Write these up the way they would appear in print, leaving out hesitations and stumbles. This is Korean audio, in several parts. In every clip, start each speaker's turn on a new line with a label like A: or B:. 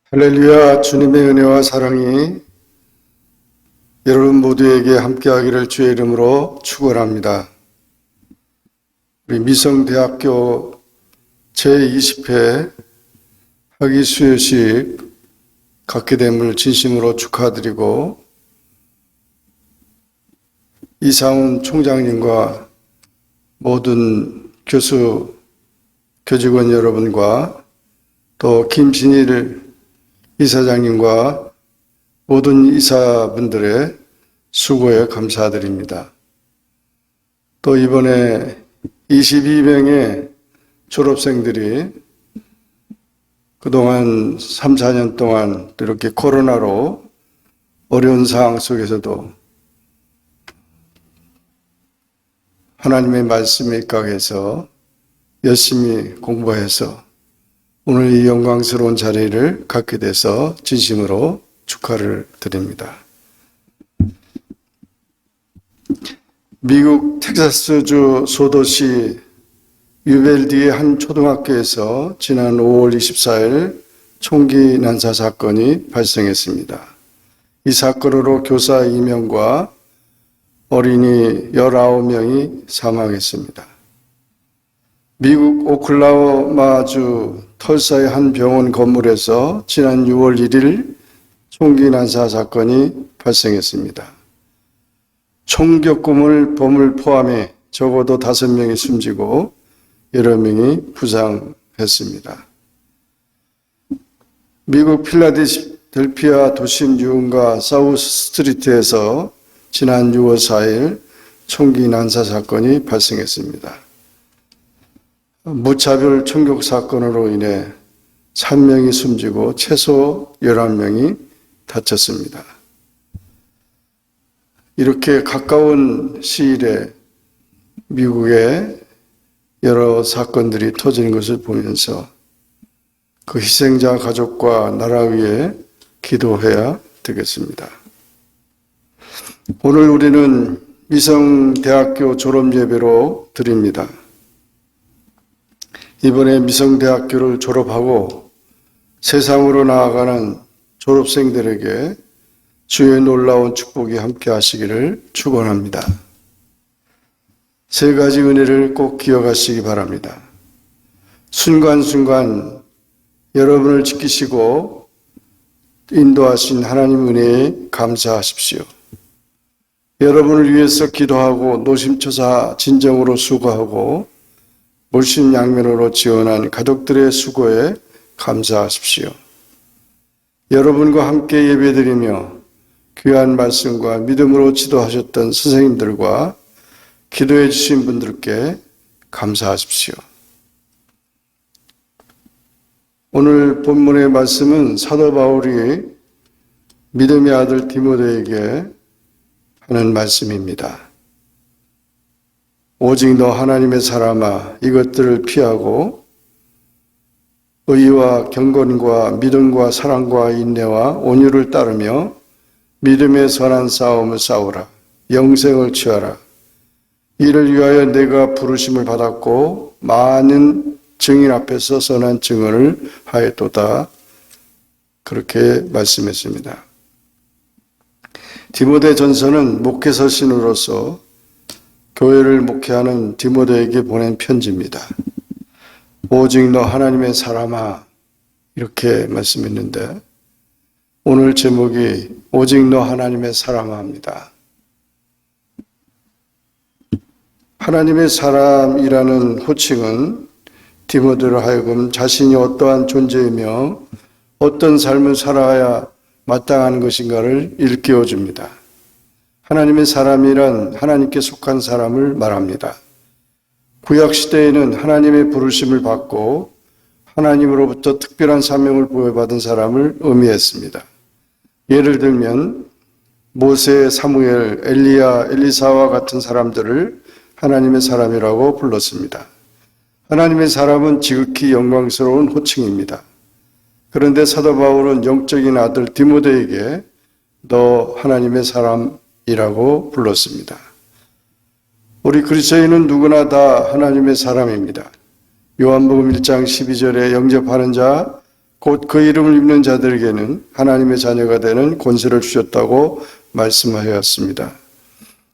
A: 할렐루야. 주님의 은혜와 사랑이 여러분 모두에게 함께하기를 주의 이름으로 축원합니다. 우리 미성대학교 제20회 학위 수여식 갖게 됨을 진심으로 축하드리고, 이상훈 총장님과 모든 교수, 교직원 여러분과 또 김진일 이사장님과 모든 이사분들의 수고에 감사드립니다. 또 이번에 22명의 졸업생들이 그동안 3, 4년 동안 이렇게 코로나로 어려운 상황 속에서도 하나님의 말씀에 입각해서 열심히 공부해서 오늘 이 영광스러운 자리를 갖게 돼서 진심으로 축하를 드립니다. 미국 텍사스주 소도시 유벨디의 한 초등학교에서 지난 5월 24일 총기 난사 사건이 발생했습니다. 이 사건으로 교사 2명과 어린이 19명이 사망했습니다. 미국 오클라호마주 털사의 한 병원 건물에서 지난 6월 1일 총기 난사 사건이 발생했습니다. 총격금을 범을 포함해 적어도 5명이 숨지고 여러 명이 부상했습니다. 미국 필라델피아 도심 유흥가 사우스 스트리트에서 지난 6월 4일 총기 난사 사건이 발생했습니다. 무차별 총격 사건으로 인해 3명이 숨지고 최소 11명이 다쳤습니다. 이렇게 가까운 시일에 미국에 여러 사건들이 터지는 것을 보면서 그 희생자 가족과 나라 위에 기도해야 되겠습니다. 오늘 우리는 미성대학교 졸업예배로 드립니다. 이번에 미성대학교를 졸업하고 세상으로 나아가는 졸업생들에게 주의 놀라운 축복이 함께 하시기를 축원합니다. 3가지 은혜를 꼭 기억하시기 바랍니다. 순간순간 여러분을 지키시고 인도하신 하나님 은혜에 감사하십시오. 여러분을 위해서 기도하고 노심초사 진정으로 수고하고 물심양면으로 지원한 가족들의 수고에 감사하십시오. 여러분과 함께 예배드리며 귀한 말씀과 믿음으로 지도하셨던 선생님들과 기도해 주신 분들께 감사하십시오. 오늘 본문의 말씀은 사도 바울이 믿음의 아들 디모데에게 하는 말씀입니다. 오직 너 하나님의 사람아, 이것들을 피하고 의와 경건과 믿음과 사랑과 인내와 온유를 따르며 믿음의 선한 싸움을 싸우라. 영생을 취하라. 이를 위하여 내가 부르심을 받았고 많은 증인 앞에서 선한 증언을 하였도다. 그렇게 말씀했습니다. 디모데 전서는 목회서신으로서 교회를 목회하는 디모데에게 보낸 편지입니다. 오직 너 하나님의 사람아, 이렇게 말씀했는데 오늘 제목이 오직 너 하나님의 사람아입니다. 하나님의 사람이라는 호칭은 디모데로 하여금 자신이 어떠한 존재이며 어떤 삶을 살아야 마땅한 것인가를 일깨워 줍니다. 하나님의 사람이란 하나님께 속한 사람을 말합니다. 구약시대에는 하나님의 부르심을 받고 하나님으로부터 특별한 사명을 부여받은 사람을 의미했습니다. 예를 들면 모세, 사무엘, 엘리야, 엘리사와 같은 사람들을 하나님의 사람이라고 불렀습니다. 하나님의 사람은 지극히 영광스러운 호칭입니다. 그런데 사도 바울은 영적인 아들 디모데에게 너 하나님의 사람이라고 불렀습니다. 우리 그리스도인은 누구나 다 하나님의 사람입니다. 요한복음 1장 12절에 영접하는 자 곧 그 이름을 입는 자들에게는 하나님의 자녀가 되는 권세를 주셨다고 말씀하였습니다.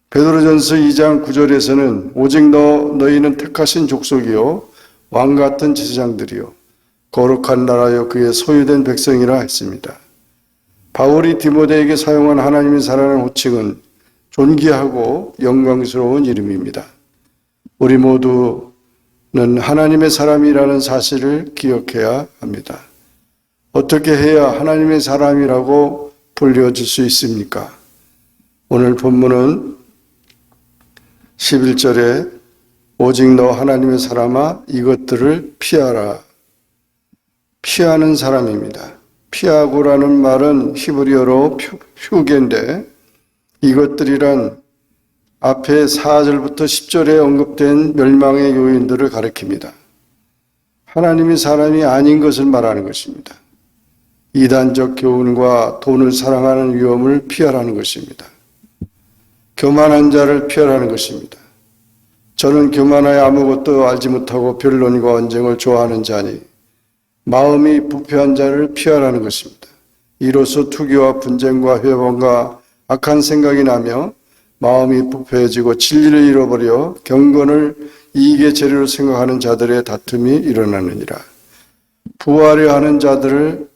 A: 베드로전서 2장 9절에서는 오직 너희는 택하신 족속이요 왕 같은 제사장들이요 거룩한 나라요 그의 소유된 백성이라 했습니다. 바울이 디모데에게 사용한 하나님의 사랑하는 호칭은 존귀하고 영광스러운 이름입니다. 우리 모두는 하나님의 사람이라는 사실을 기억해야 합니다. 어떻게 해야 하나님의 사람이라고 불려질 수 있습니까? 오늘 본문은 11절에 오직 너 하나님의 사람아 이것들을 피하라. 피하는 사람입니다. 피하고라는 말은 히브리어로 휴게인데 이것들이란 앞에 4절부터 10절에 언급된 멸망의 요인들을 가리킵니다. 하나님이 사람이 아닌 것을 말하는 것입니다. 이단적 교훈과 돈을 사랑하는 위험을 피하라는 것입니다. 교만한 자를 피하라는 것입니다. 저는 교만하여 아무것도 알지 못하고 변론과 언쟁을 좋아하는 자니 마음이 부패한 자를 피하라는 것입니다. 이로써 투기와 분쟁과 회방과 악한 생각이 나며 마음이 부패해지고 진리를 잃어버려 경건을 이익의 재료로 생각하는 자들의 다툼이 일어나느니라. 부하려 하는 자들을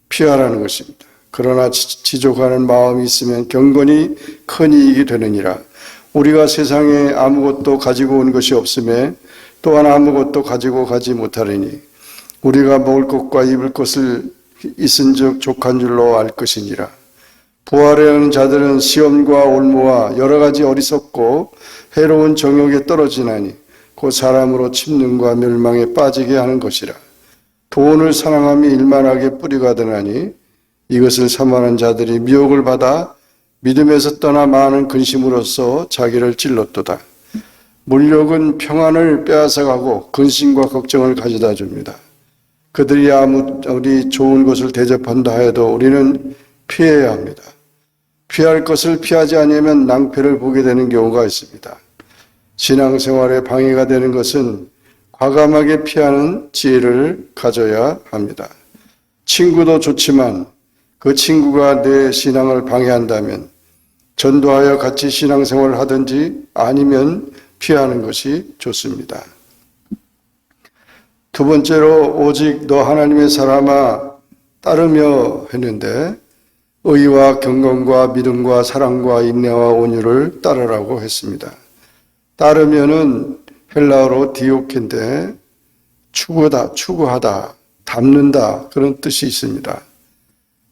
A: 피하라는 것입니다. 그러나 지족하는 마음이 있으면 경건이 큰 이익이 되느니라. 우리가 세상에 아무것도 가지고 온 것이 없음에 또한 아무것도 가지고 가지 못하리니 우리가 먹을 것과 입을 것을 있은즉 족한 줄로 알 것이니라. 부하려 하는 자들은 시험과 올무와 여러 가지 어리석고 해로운 정욕에 떨어지나니 곧 사람으로 침륜과 멸망에 빠지게 하는 것이라. 돈을 사랑함이 일만하게 뿌리가 되나니 이것을 사모하는 자들이 미혹을 받아 믿음에서 떠나 많은 근심으로써 자기를 찔렀도다. 물욕은 평안을 빼앗아가고 근심과 걱정을 가져다 줍니다. 그들이 아무리 좋은 것을 대접한다 해도 우리는 피해야 합니다. 피할 것을 피하지 않으면 낭패를 보게 되는 경우가 있습니다. 신앙생활에 방해가 되는 것은 과감하게 피하는 지혜를 가져야 합니다. 친구도 좋지만 그 친구가 내 신앙을 방해한다면 전도하여 같이 신앙생활을 하든지 아니면 피하는 것이 좋습니다. 두 번째로 오직 너 하나님의 사람아 따르며 했는데 의와 경건과 믿음과 사랑과 인내와 온유를 따르라고 했습니다. 따르면은 헬라어로 디오케인데 추구하다, 담는다 그런 뜻이 있습니다.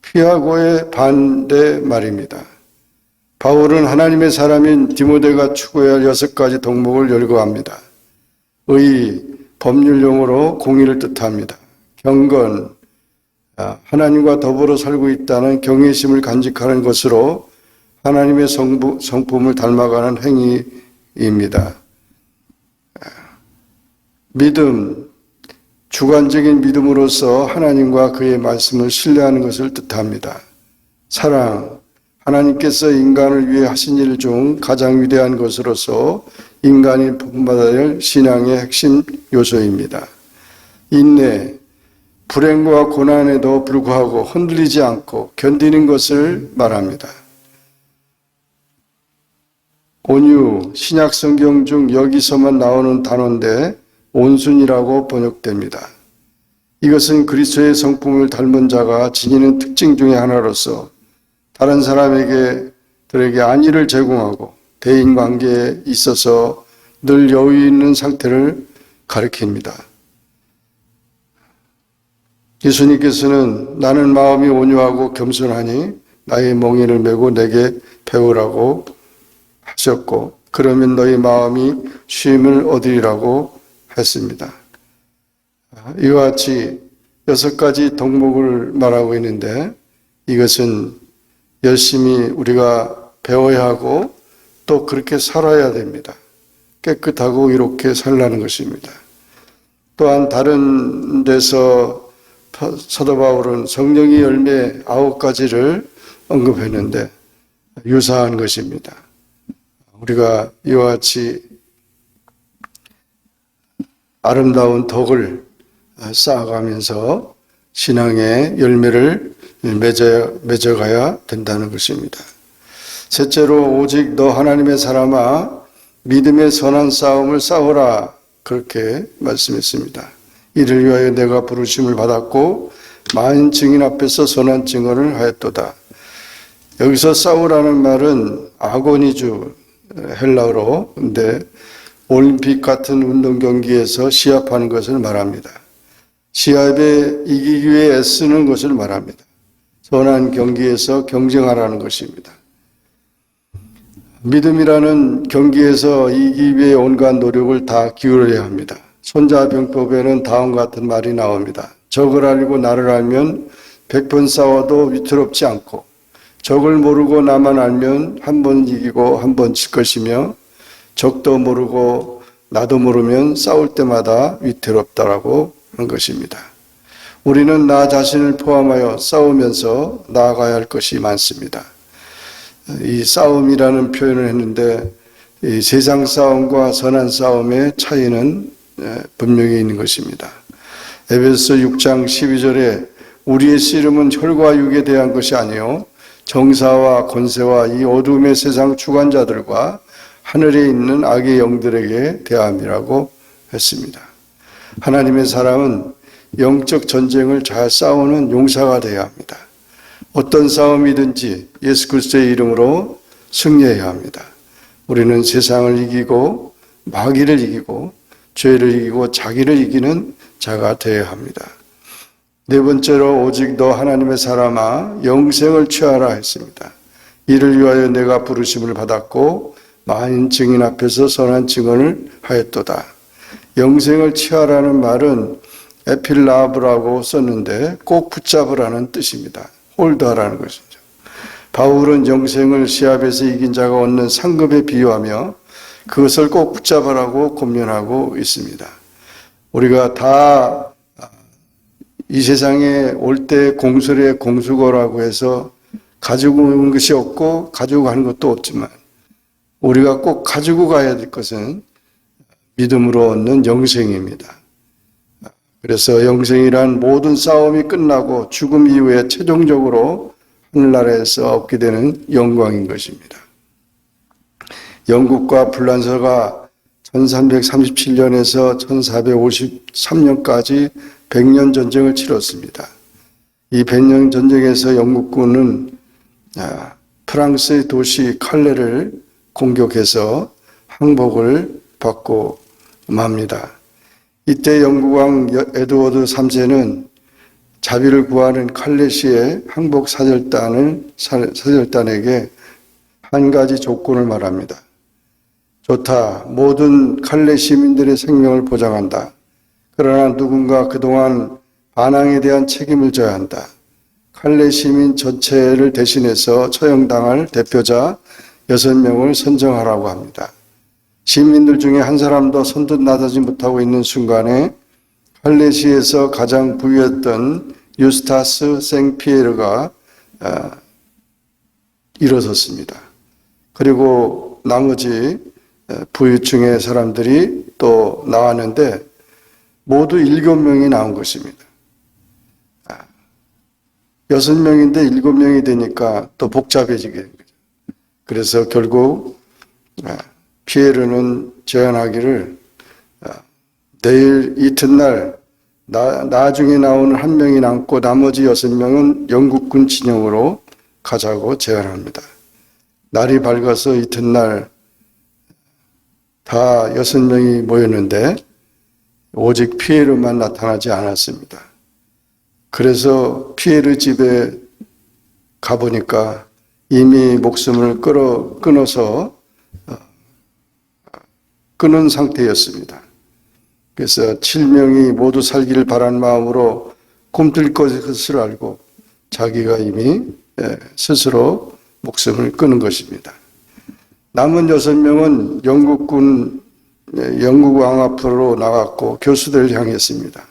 A: 피하고의 반대 말입니다. 바울은 하나님의 사람인 디모데가 추구해야 할 6가지 덕목을 열거합니다. 의, 법률용어로 공의를 뜻합니다. 경건, 하나님과 더불어 살고 있다는 경외심을 간직하는 것으로 하나님의 성품을 닮아가는 행위입니다. 믿음, 주관적인 믿음으로서 하나님과 그의 말씀을 신뢰하는 것을 뜻합니다. 사랑, 하나님께서 인간을 위해 하신 일 중 가장 위대한 것으로서 인간이 본받아야 할 신앙의 핵심 요소입니다. 인내, 불행과 고난에도 불구하고 흔들리지 않고 견디는 것을 말합니다. 온유, 신약 성경 중 여기서만 나오는 단어인데 온순이라고 번역됩니다. 이것은 그리스도의 성품을 닮은 자가 지니는 특징 중의 하나로서 다른 사람들에게 안위를 제공하고 대인관계에 있어서 늘 여유 있는 상태를 가리킵니다. 예수님께서는 나는 마음이 온유하고 겸손하니 나의 멍에를 메고 내게 배우라고 하셨고 그러면 너희 마음이 쉼을 얻으리라고 했습니다. 이와 같이 6가지 덕목을 말하고 있는데 이것은 열심히 우리가 배워야 하고 또 그렇게 살아야 됩니다. 깨끗하고 이렇게 살라는 것입니다. 또한 다른 데서 사도 바울은 성령의 열매 9가지를 언급했는데 유사한 것입니다. 우리가 이와 같이 아름다운 덕을 쌓아가면서 신앙의 열매를 맺어가야 된다는 것입니다. 셋째로 오직 너 하나님의 사람아 믿음의 선한 싸움을 싸우라 그렇게 말씀했습니다. 이를 위하여 내가 부르심을 받았고 많은 증인 앞에서 선한 증언을 하였도다. 여기서 싸우라는 말은 아고니주 헬라어로 근데 올림픽 같은 운동 경기에서 시합하는 것을 말합니다. 시합에 이기기 위해 애쓰는 것을 말합니다. 선한 경기에서 경쟁하라는 것입니다. 믿음이라는 경기에서 이기기 위해 온갖 노력을 다 기울여야 합니다. 손자병법에는 다음과 같은 말이 나옵니다. 적을 알고 나를 알면 100번 싸워도 위태롭지 않고 적을 모르고 나만 알면 한 번 이기고 한 번 질 것이며 적도 모르고 나도 모르면 싸울 때마다 위태롭다라고 하는 것입니다. 우리는 나 자신을 포함하여 싸우면서 나아가야 할 것이 많습니다. 이 싸움이라는 표현을 했는데 이 세상 싸움과 선한 싸움의 차이는 분명히 있는 것입니다. 에베소 6장 12절에 우리의 씨름은 혈과 육에 대한 것이 아니요 정사와 권세와 이 어둠의 세상 주관자들과 하늘에 있는 악의 영들에게 대함이라고 했습니다. 하나님의 사람은 영적 전쟁을 잘 싸우는 용사가 되어야 합니다. 어떤 싸움이든지 예수 그리스도의 이름으로 승리해야 합니다. 우리는 세상을 이기고 마귀를 이기고 죄를 이기고 자기를 이기는 자가 되어야 합니다. 네 번째로 오직 너 하나님의 사람아 영생을 취하라 했습니다. 이를 위하여 내가 부르심을 받았고 많은 증인 앞에서 선한 증언을 하였도다. 영생을 취하라는 말은 에필라브라고 썼는데 꼭 붙잡으라는 뜻입니다. 홀드하라는 것이죠. 바울은 영생을 시합에서 이긴 자가 얻는 상급에 비유하며 그것을 꼭 붙잡으라고 권면하고 있습니다. 우리가 다 이 세상에 올 때 공설의 공수거라고 해서 가지고 오는 것이 없고 가지고 가는 것도 없지만 우리가 꼭 가지고 가야 될 것은 믿음으로 얻는 영생입니다. 그래서 영생이란 모든 싸움이 끝나고 죽음 이후에 최종적으로 하늘나라에서 얻게 되는 영광인 것입니다. 영국과 불란서가 1337년에서 1453년까지 100년 전쟁을 치렀습니다. 이 100년 전쟁에서 영국군은 프랑스의 도시 칼레를 공격해서 항복을 받고 맙니다. 이때 영국 왕 에드워드 3세는 자비를 구하는 칼레시의 항복 사절단에게 한 가지 조건을 말합니다. 좋다. 모든 칼레 시민들의 생명을 보장한다. 그러나 누군가 그동안 반항에 대한 책임을 져야 한다. 칼레 시민 전체를 대신해서 처형당할 대표자 6명을 선정하라고 합니다. 시민들 중에 한 사람도 선뜻 나서지 못하고 있는 순간에 칼레시에서 가장 부유했던 유스타스 생피에르가 일어섰습니다. 그리고 나머지 부유층의 사람들이 또 나왔는데 모두 7명이 나온 것입니다. 6명인데 7명이 되니까 또 복잡해지게 된 거죠. 그래서 결국 피에르는 제안하기를 내일 이튿날 나중에 나오는 한 명이 남고 나머지 6명은 영국군 진영으로 가자고 제안합니다. 날이 밝아서 이튿날 다 6명이 모였는데 오직 피에르만 나타나지 않았습니다. 그래서 피에르 집에 가보니까 이미 목숨을 끊어서 끊은 상태였습니다. 그래서 7명이 모두 살기를 바라는 마음으로 꿈틀 것을 알고 자기가 이미 스스로 목숨을 끊은 것입니다. 남은 6명은 영국 왕 앞으로 나갔고 교수들을 향했습니다.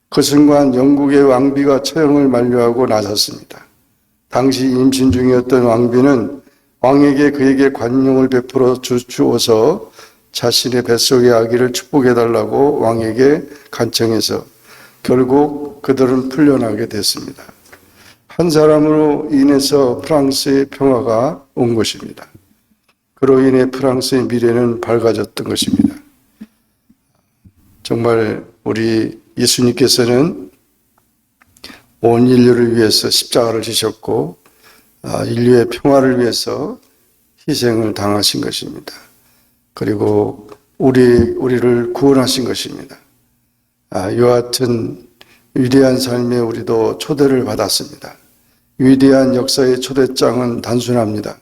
A: 그 순간 영국의 왕비가 처형을 만류하고 나섰습니다. 당시 임신 중이었던 왕비는 왕에게 그에게 관용을 베풀어 주어서 자신의 뱃속의 아기를 축복해달라고 왕에게 간청해서 결국 그들은 풀려나게 됐습니다. 한 사람으로 인해서 프랑스의 평화가 온 것입니다. 그로 인해 프랑스의 미래는 밝아졌던 것입니다. 정말 우리 예수님께서는 온 인류를 위해서 십자가를 지셨고 인류의 평화를 위해서 희생을 당하신 것입니다. 그리고 우리를 구원하신 것입니다. 이와 같은 위대한 삶에 우리도 초대를 받았습니다. 위대한 역사의 초대장은 단순합니다.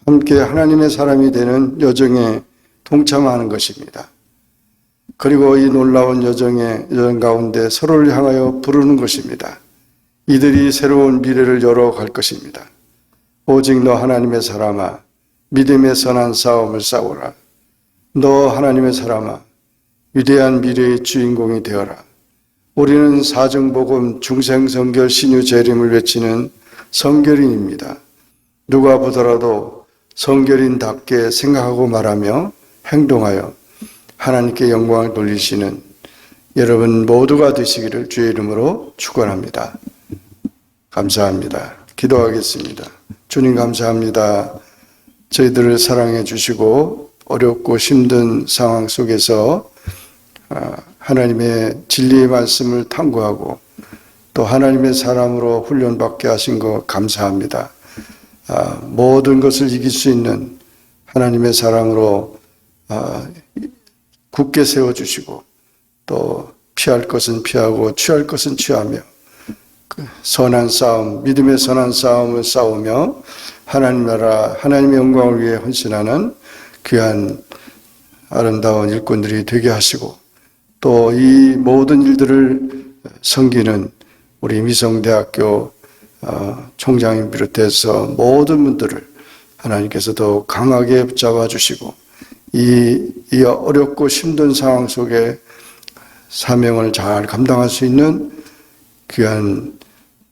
A: 함께 하나님의 사람이 되는 여정에 동참하는 것입니다. 그리고 이 놀라운 여정 가운데 서로를 향하여 부르는 것입니다. 이들이 새로운 미래를 열어갈 것입니다. 오직 너 하나님의 사람아, 믿음의 선한 싸움을 싸우라. 너 하나님의 사람아, 위대한 미래의 주인공이 되어라. 우리는 사정복음 중생성결 신유재림을 외치는 성결인입니다. 누가 보더라도 성결인답게 생각하고 말하며 행동하여 하나님께 영광을 돌리시는 여러분 모두가 되시기를 주의 이름으로 축원합니다. 감사합니다. 기도하겠습니다. 주님 감사합니다. 저희들을 사랑해 주시고 어렵고 힘든 상황 속에서 하나님의 진리의 말씀을 탐구하고 또 하나님의 사람으로 훈련받게 하신 것 감사합니다. 모든 것을 이길 수 있는 하나님의 사람으로 굳게 세워주시고 또 피할 것은 피하고 취할 것은 취하며 선한 싸움, 믿음의 선한 싸움을 싸우며 하나님 나라, 하나님의 영광을 위해 헌신하는 귀한 아름다운 일꾼들이 되게 하시고 또 이 모든 일들을 섬기는 우리 미성대학교 총장님 비롯해서 모든 분들을 하나님께서 더 강하게 붙잡아 주시고 이 어렵고 힘든 상황 속에 사명을 잘 감당할 수 있는 귀한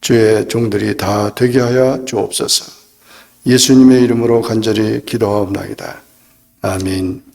A: 주의 종들이 다 되게 하여 주옵소서. 예수님의 이름으로 간절히 기도하옵나이다. 아멘.